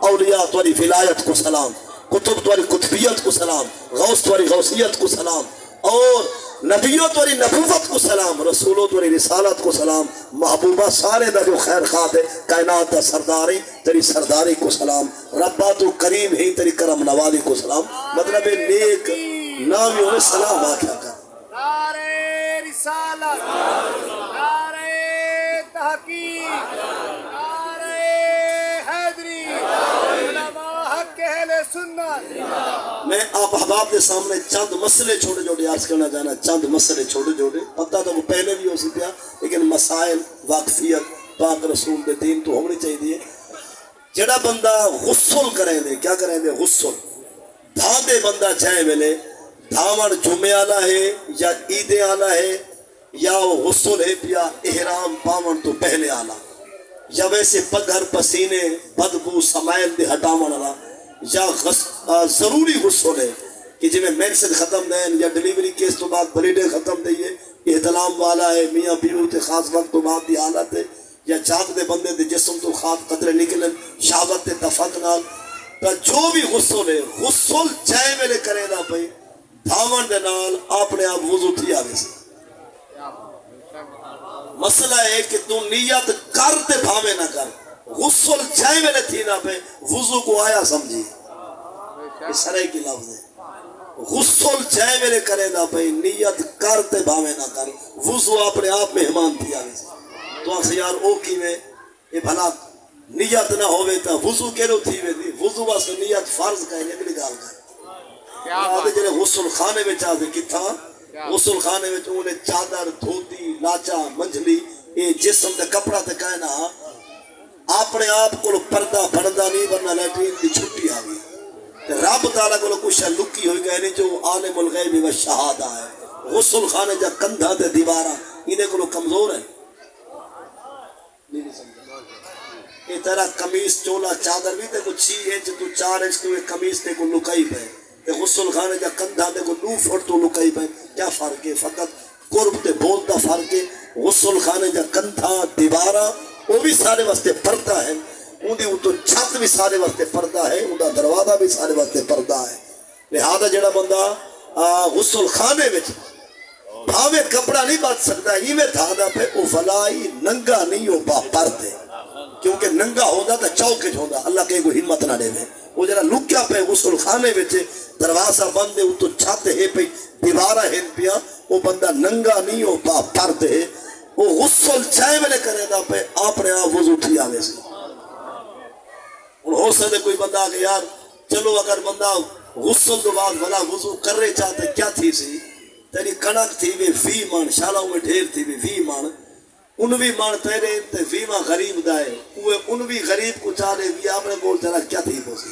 A: اولیاء دوری ولایت کو سلام کتب دوری کتبیت کو سلام غوث دوری غوثیت کو سلام اور نبیوں دوری نبوت کو سلام رسولوں دوری رسالت کو سلام محبوبہ سارے دا جو خیر خواہ ہے کائنات دا سرداری تیری سرداری کو سلام ربا تو کریم ہی تیری کرم نوالی کو سلام مطلب نیک نامیوں نے سلام آکھا کر
C: نعرہ رسالت نعرہ تحقیق نعرہ حیدری علماء حق اہل سنت
A: میں آپ احباب کے سامنے چند مسئلے چھوڑے جوڑے عرض کرنا جانا چند مسئلے چھوڑے جوڑے پتہ تو وہ پہلے بھی ہو سکتا لیکن مسائل واقفیت پاک رسول دے دین تو ہونی چاہیے جڑا بندہ غسل کریں دے کیا کریں دے غسل دھاندے بندہ چاہے ملے دھاون جمعے آنا ہے یا عید آنا ہے یا وہ غسل ہے پیا احرام پاون تو پہلے آنا یا ویسے پگھر پسینے بدبو سمائل دے ہٹاون آنا یا ضروری غسل ہے کہ جی میں مینسن ختم دیں یا ڈیلیوری کیس تو بعد بلیڈے ختم دئیے احتلام والا ہے میاں بیوی تے خاص وقت تو بعد دی حالت ہے یا جاگ دے بندے دے جسم تو خاص قطرے نکلن شہوت تے تفت نال تو جو بھی غسل ہے غسل چاہے میں نے کرے نہ پئی دھاون دے نال اپنے آپ وضو تھی آگے سے مسئلہ ہے کہ تو نیت کر تے بھاوے نہ کر غسل چاہے میں نے تھی نہ پہ وضو کو آیا سمجھی یہ سرے کی لفظ ہے غسل چاہے میں نے کرے نہ پہ نیت کر تے بھاوے نہ کر وضو اپنے آپ مہمان تھی آگے سے تو آسے یار او کی میں یہ بھلا نیت نہ ہوئے تا وضو کیلو تھی میں دی وضو واسے نیت فرض کا ہے نکلی گال کا ہے آدھے جنہیں غسل خانے میں چاہتے کتھا غسل خانے میں انہیں چادر دھوتی لاچا منجلی یہ جسم دے کپڑا تے کہنا اپنے آپ کو پردہ بڑھدا نہیں ورنہ لیٹرین دی چھٹی آگئی رب تعالیٰ کو کچھ لکی ہوئی گئے نہیں جو عالم الغیب و شہادہ ہے غسل خانے جا کندھا تے دیوارہ انہیں کو کمزور ہے یہ تیرا کمیز چولا چادر بھی تے کو 6 انچ تو 4 انچ تو کمیز تے کو لکائی پہ تے غسل خانے جا کندھا تے کو 9 فٹ تو لکائی پہ کیا فرق ہے فقط قرب تے بہت دا فرق ہے غسل خانے جا کندھا دیوارہ وہ بھی سارے واسطے پردہ ہے ان دی تو چھت بھی سارے واسطے پردہ ہے ان دا دروازہ بھی سارے واسطے پردہ ہے لہذا جڑا بندہ غسل خانے وچ بھاوے کپڑا نہیں بات سکتا ہی میں دھادا پہ او فلائی ننگا نہیں ہو با پردے کیونکہ ننگا ہوتا تا چوکے ہوتا اللہ کہیں کو ہمت نہ دے وہ جڑا لکیا پہ غسل خانے وچ دروازہ بند ہے تو چھت ہے پہ دیوارہ ہے پیا وہ بندہ ننگا نہیں ہو پا پرد ہے وہ غسل چائے میں کرے دا پہ اپنے آپ وضو ٹھی آوے سے اور ہو سکتے کوئی بندہ آگے یار چلو اگر بندہ غسل دو بعد بلا وضو کر رہے چاہتے کیا تھی سی تیری کنک تھی وے 20 مان شالاؤں میں ڈھیر تھی وے 20 مان 19 مان تیرے تے 20 مان غریب دائے وہ 19 غریب کو چاہ رہے بھی آپ نے بول تیرا کیا تھی بوسی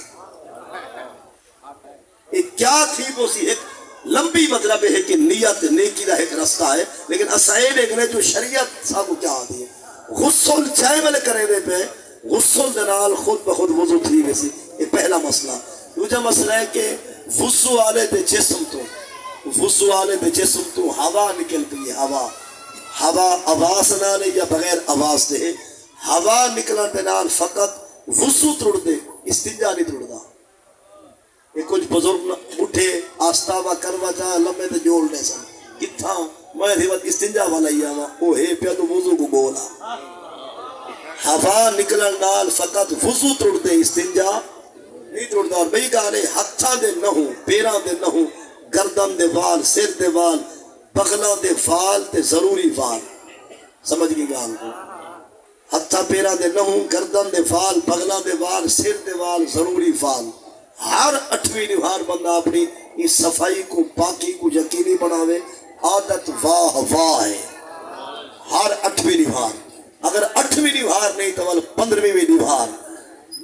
A: ایک کیا تھی بوسی ایک لمبی مطلب ہے کہ نیت نیکی دا ایک رستہ ہے لیکن اسائل ایک نے جو شریعت صاحب کو کیا آتی ہے غسل چائے والے کرے دے پہ غسل دنال خود بخود وضو تھی ویسی یہ پہلا مسئلہ دوسرا مسئلہ ہے کہ وضو آلے دے جسم تو ہوا نکل پئی ہوا آواز نہ لے یا بغیر آواز دے ہوا نکلن دے نال فقط وضو تڑ دے استنجا نہیں تڑدا یہ کچھ بزرگ اٹھے آستاوا کروا چاہ لمبے تے جوڑ لے سن کتھا میں دیوت استنجا والا ہی آوا او ہے پیا تو وضو کو بولا ہوا نکلن نال فقط وضو تڑ دے استنجا نہیں تڑدا اور بھئی گالے ہتھاں دے نہ ہوں پیراں دے نہ ہوں گردن دے وال سر دے وال بغلاں دے وال تے ضروری وال سمجھ گئی گال کو ہتھاں پیراں دے نہ ہوں گردن دے وال بغلاں دے وال سر دے وال ضروری وال ہر 8ویں نوہار بندہ اپنی اس صفائی کو پاکی کو یقینی بناوے عادت واہ واہ ہے ہر 8ویں نوہار اگر 8ویں نوہار نہیں تو 15ویں نوہار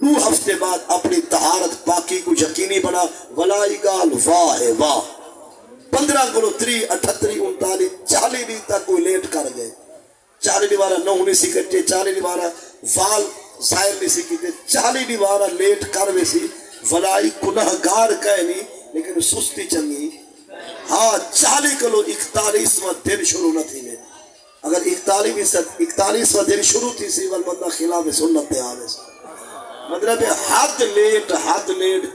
A: 2 ہفتے بعد اپنی طہارت پاکی کو یقینی بنا ولائی گال واہ ہے واہ 15 کلو 3 38 39 40 دن تک کوئی لیٹ کر گئے 40 دیوارہ 9 نہیں سی کٹے 40 دیوارہ وال ظاہر نہیں سی کٹے 40 دیوارہ لیٹ کر ویسی ولائی گناہگار کہہ نہیں لیکن سستی چنگی ہاں 40 کلو 41واں دن شروع نہ تھی میں اگر 41واں دن شروع تھی سی ول بندہ خلاف سنت پہ آوے سے مطلب ہے حد لیٹ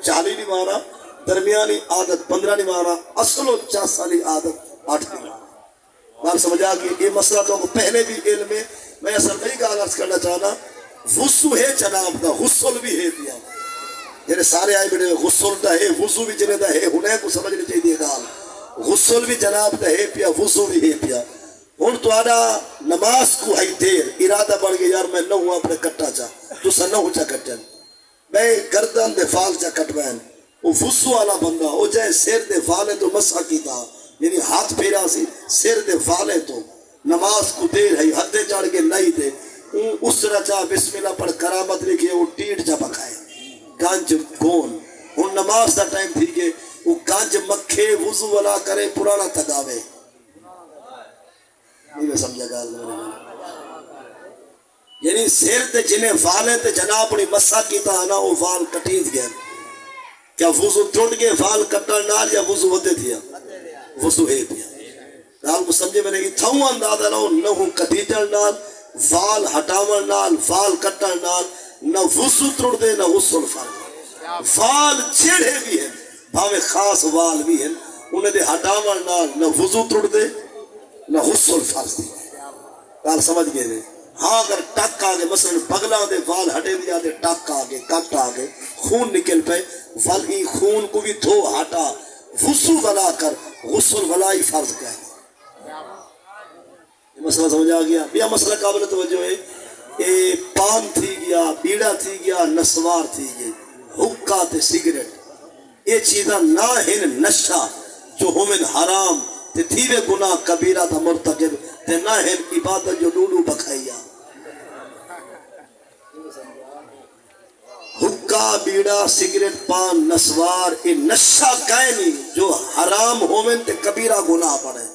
A: 40 دیوارہ درمیانی عادت 15 دیوارہ اصل و 4 سالی عادت 8 دیوارہ بات سمجھا کہ یہ مسئلہ تو پہلے بھی علم ہے میں اصل نہیں کا عرض کرنا چاہنا وضو ہے جناب دا غسل بھی ہے دیا یعنی سارے آئے بیٹھے غسل دا ہے وضو بھی جنہیں دا ہے انہیں کو سمجھنے چاہیے گال غسل بھی جناب دا ہے پیا وضو بھی ہے پیا اور تو آنا نماز کو ہے دیر ارادہ بڑھ گیا یار میں نہ ہوں اپنے کٹا چاہ تو سا نہ ہوں چاہ کٹن میں گردن دے فال چاہ کٹوین وہ وضو والا بندہ ہو جائے سیر دے فالے تو مسا کی تھا یعنی ہاتھ پھیرا سی سیر دے فالے تو نماز کو دیر ہے حد چڑھ کے نہیں دے اس طرح چاہ بسم اللہ پڑھ کرامت لکھے وہ ٹیٹ چاہ بکھائے گانج کون ہن نماز دا ٹائم تھی کہ وہ گانج مکھے وضو والا کرے پرانا تگاوے نہیں میں سمجھا گال یعنی سیر تے جنہیں والے تے جناب اپنی مسا کی تانا وہ وال کٹیز گئے کیا وضو ٹوٹ گئے وال کٹر نال یا وضو ہوتے تھیا وضو ہے پیا گال کو سمجھے میں نے کہ تھاؤں اندازہ نہ ہوں کٹیجر نال وال ہٹاور نال وال کٹر نال نہ وضو تڑ دے نہ غسل فرض وال چھڑے بھی ہیں بھاوے خاص وال بھی ہیں انہیں دے ہٹاور نال نہ وضو تڑ دے نہ غسل فرض دی کال سمجھ گئے دے ہاں اگر ٹک آگے مثلا بغلہ دے وال ہٹے دیا دے ٹک آگے کٹ آگے خون نکل پہ ولی خون کو بھی دھو ہٹا وضو ولا کر غسل ولائی فرض کہے یہ مسئلہ سمجھ آ گیا یہ مسئلہ قابل توجہ ہے یہ پان تھی گیا بیڑا تھی گیا نسوار تھی گئی حکا تے سگریٹ یہ چیزاں نہ ہن نشہ جو ہمیں حرام تے تھیوے گناہ کبیرہ تھا مرتکب تے نہ ہن عبادت جو ڈوڈو بکھائیا حکا بیڑا سگریٹ پان نسوار یہ نشہ کہے نہیں جو حرام ہمیں تے کبیرہ گناہ پڑے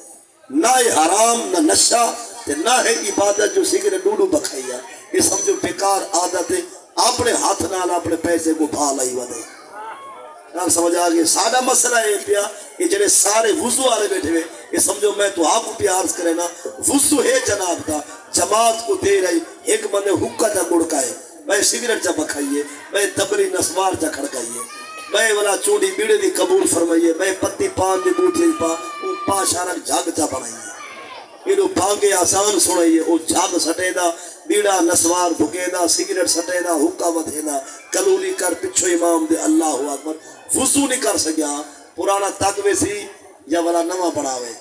A: نہ حرام نہ نشہ تے نہ ہے عبادت جو سگریٹ ڈوڈو بکھائیا یہ سمجھو بیکار عادت ہے اپنے ہاتھ نال اپنے پیسے کو بھا لائی ودے نال سمجھ آ گیا سادہ مسئلہ ہے پیا یہ جڑے سارے وضو والے بیٹھے ہوئے یہ سمجھو میں تو آپ کو پیار کرے نا وضو ہے جناب دا جماعت کو دے رہی ایک بندے حکا جا گڑکائے میں سگریٹ جا بکھائیے میں دبری نسوار جا کھڑکائیے میں والا چوڑی بیڑے دی قبول فرمائیے میں پتی پان دی بوٹھی پا پا شارک جھاگ جا بنائیے یہ جو بھانگے آسان سنائیے وہ جھاگ سٹے دا بیڑا نسوار بھکے دا سگریٹ سٹے دا حکا ودھے دا کلولی کر پچھو امام دے اللہ اکبر وضو نہیں کر سکیا پرانا تاکوے سی یا والا نواں بناوے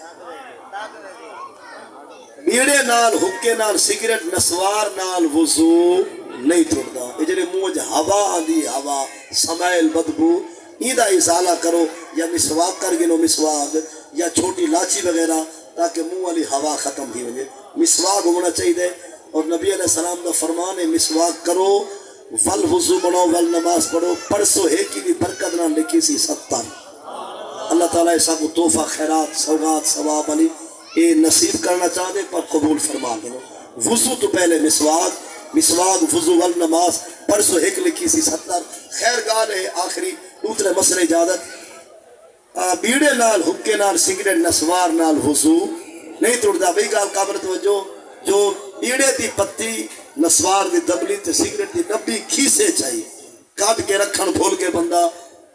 A: بیڑے نال حکے نال سگریٹ نسوار نال وضو نہیں ٹردا اے جڑے منہ ہوا آندی ہوا سمیل بدبو ایدا ازالہ کرو یا مسواک کر گنو مسواک یا چھوٹی لاچی وغیرہ تاکہ منہ والی ہوا ختم تھی وجے مسواک ہونا چاہیے اور نبی علیہ السلام کا فرمان ہے مسواک کرو ول وضو بنو ول نماز پڑھو پرسو ہے کی بھی برکت نہ لکھی سی 70 اللہ تعالیٰ ایسا کو تحفہ خیرات سوغات ثواب علی اے نصیب کرنا چاہتے پر قبول فرما دو وضو تو پہلے مسواک وضو ول نماز پرسو ایک لکھی سی 70 خیر گال ہے آخری دوسرے مسئلے اجازت بیڑے نال حکے نال سگریٹ نسوار نال وضو نہیں توڑدا بھئی گال قابل توجہ جو بیڑے دی پتی نسوار دی دبلی تے سگریٹ دی ڈبی کھیسے چاہیے کاٹ کے رکھن بھول کے بندہ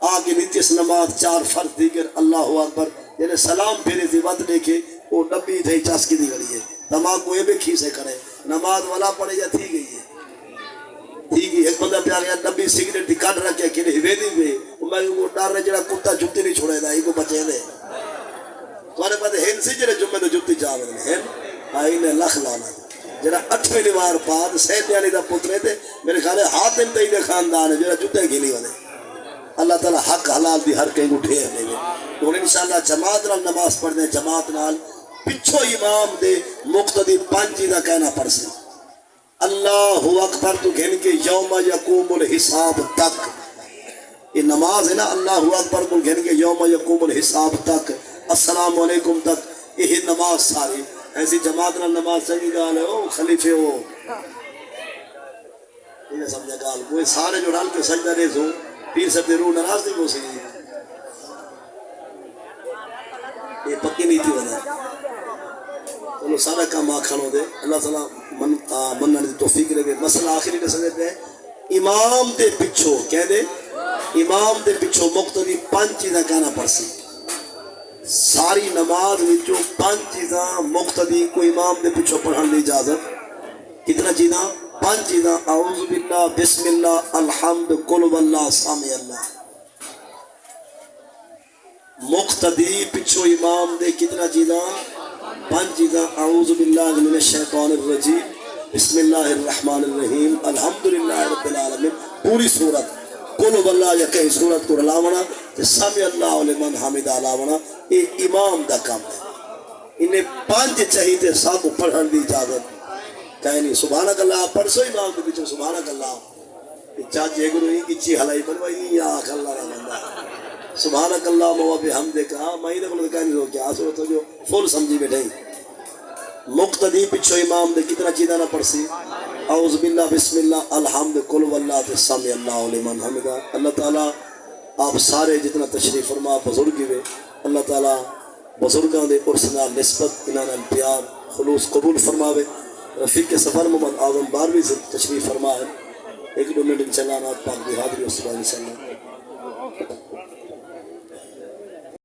A: آگے نیتیس نماز 4 فرض دیگر اللہ اکبر یعنی سلام پھیرے دی ود دیکھے وہ ڈبی تھی چاسکی دی گئی ہے تماکو یہ بھی کھیسے کرے نماز والا پڑے یا تھی گئی ہے تھی گئی ایک بندہ پیار گیا ڈبی سگریٹ دی کاٹ رکھے کہ نہیں ویدی میں میں وہ ڈار رہے جڑا کتا جتی نہیں چھوڑے دا ایک بچے دے تمہارے پاس ہین سی جڑے جمعے تو جتی جاوے ہین آئی نے لکھ لانا جڑا 8ویں نوار بعد سید علی دا پترے تھے میرے خیال ہے حاتم تئی دے خاندان ہے جڑا جتے گھلی والے اللہ تعالیٰ حق حلال دی ہر کہیں اٹھے ہیں تو انشاءاللہ جماعت نال نماز پڑھنے جماعت نال پچھو امام دے مقتدی 5 چیزاں کہنا پڑ سے اللہ اکبر تو کہنے کے یوم یقوم الحساب تک یہ نماز ہے نا اللہ اکبر کو کہنے کے یوم یقوم الحساب تک السلام علیکم تک یہ نماز ساری ایسی جماعت نال نماز چنگی گال ہے او خلیفے ہو یہ سمجھا گال وہ سارے جو ڈال کے سجدہ ریز ہو پیر سب دے روح ناراض نہیں ہو سکی یہ پکی نہیں تھی وجہ چلو سارا کام آخر ہو دے اللہ تعالیٰ مننے دی توفیق رہے مسئلہ آخری کے سجدے پہ امام دے پچھو کہہ دے امام دے پچھو مقتدی 5 چیزاں کہنا پڑ سی ساری نماز وچوں 5 چیزاں مقتدی کو امام دے پچھو پڑھن دی اجازت کتنا چیزاں 5 چیزاں اعوذ باللہ بسم اللہ الحمد قل واللہ سامع اللہ مقتدی پچھو امام دے کتنا چیزاں 5 چیزاں اعوذ باللہ من الشیطان الرجیم بسم اللہ الرحمن الرحیم الحمدللہ رب العالمین پوری سورت قل واللہ یا کہیں سورت کو رلاونا سامع اللہ لمن حمد علاونا یہ امام دا کام ہے انہیں 5 چاہیے ساتھ پڑھن دی اجازت کہیں نہیں سبحانک اللہ پڑھ سو امام کے پیچھے سبحانک اللہ چاچے گرو ہی کچی حلائی بنوائی یا آخ اللہ رہا بندہ سبحانک اللہ موابی حمدے کہا مہینہ کو کہا نہیں رو کیا آسو تو جو فول سمجھی بیٹھے مقتدی پچھو امام دے کتنا چیزہ نہ پڑھ سی اعوذ باللہ بسم اللہ الحمد قل واللہ تسامی اللہ لمن حمدہ اللہ تعالیٰ آپ سارے جتنا تشریف فرما بزرگی میں اللہ تعالیٰ بزرگاں دے ارسنا نسبت انہاں نال پیار خلوص قبول فرماوے رفیق سفر محمد اعظم 12ویں سے تشریف فرما ہے 1-2 منٹ انشاءاللہ نات پاک دی حاضری اس بار انشاءاللہ